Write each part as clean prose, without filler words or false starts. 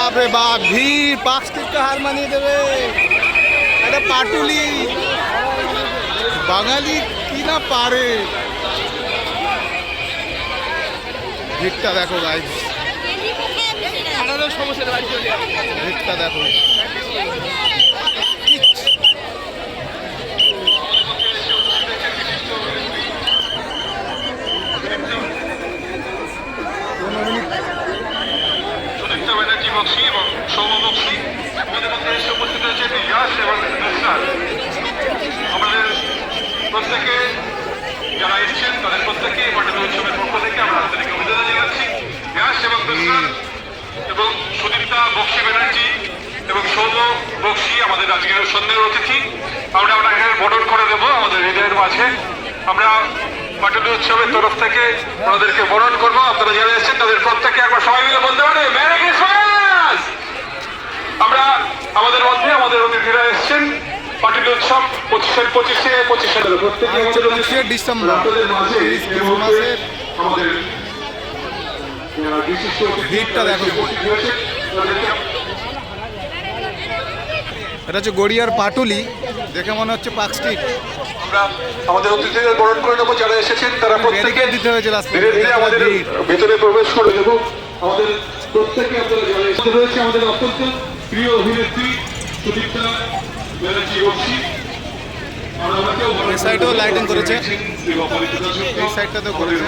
বাপ রে বাপ, ভিড় পাঁচ টিকা হার মানিয়ে দেবে। এটা পাটুলি বাঙালি কি না পারে। ভিড়টা দেখো গাইস, ভিড়টা দেখো। বক্সি এবং সৌম বক্সি আমাদের মধ্যে এসে উপস্থিত হয়েছে ইয়াস এবং নুসরাত। আমাদের প্রত্যেকে যারা এসেছেন তাদের প্রত্যেকে পাটুলি উৎসবের পক্ষ থেকে আমরা তাদেরকে অভিনন্দন জানাচ্ছি। ইয়াস এবং নুসরাত এবং সুদীপ্তা বক্সি ব্যানার্জি এবং সৌম বক্সি আমাদের আজকের সন্ধ্যের অতিথি। আমরা এখানে বরণ করে দেবো আমাদের হৃদয়ের মাঝে। আমরা পাটুলি উৎসবের তরফ থেকে ওনাদেরকে বরণ করবো। আপনারা যারা এসেছেন তাদের প্রত্যেকে একবার সবাই মিলে বলতে পারে মেরি ক্রিসমাস। আমরা আমাদের মধ্যে আমাদের অতিথিরা এসেছেন পাটুলি উৎসব 25 প্রত্যেকে আমাদের ডিসেম্বর আপনাদের মাঝে মাসের আমাদের বিশিষ্ট ভিড়টা দেখো। এটা হচ্ছে গড়িয়ার পাটুলি, দেখে মনে হচ্ছে পার্ক স্ট্রিট। আমরা আমাদের অতিথিদের বরণ করে নেবো। যারা এসেছেন তারা প্রত্যেকে দিতে হয়েছে রাস্তায়, ধীরে ধীরে আমাদের ভেতরে প্রবেশ করে দেবো। আমাদের প্রত্যেকে আপনারা যারা এসে রয়েছে আমাদের অত্যন্ত প্রিয় অভিনেত্রী সুদীপ্তা ব্যানার্জি বক্সি। এই সাইডেও লাইটিং করেছে, এই সাইডটাতেও করেছে।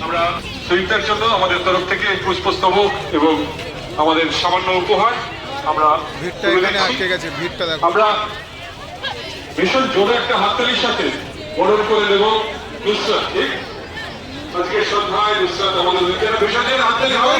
আমরা সুদীপ্তার জন্য আমাদের তরফ থেকে পুষ্পস্তবক এবং আমাদের সামান্য উপহার আমরা ভিড়টা এখানে আটকে গেছে, ভিড়টা দেখো। আমরা ভীষণ জোরে একটা হাততালির সাথে বরণ করে দেব নুসরাত। ঠিক আজকে সন্ধ্যায় নুসরাত আমাদের বিসর্জনের হাততালি হবে।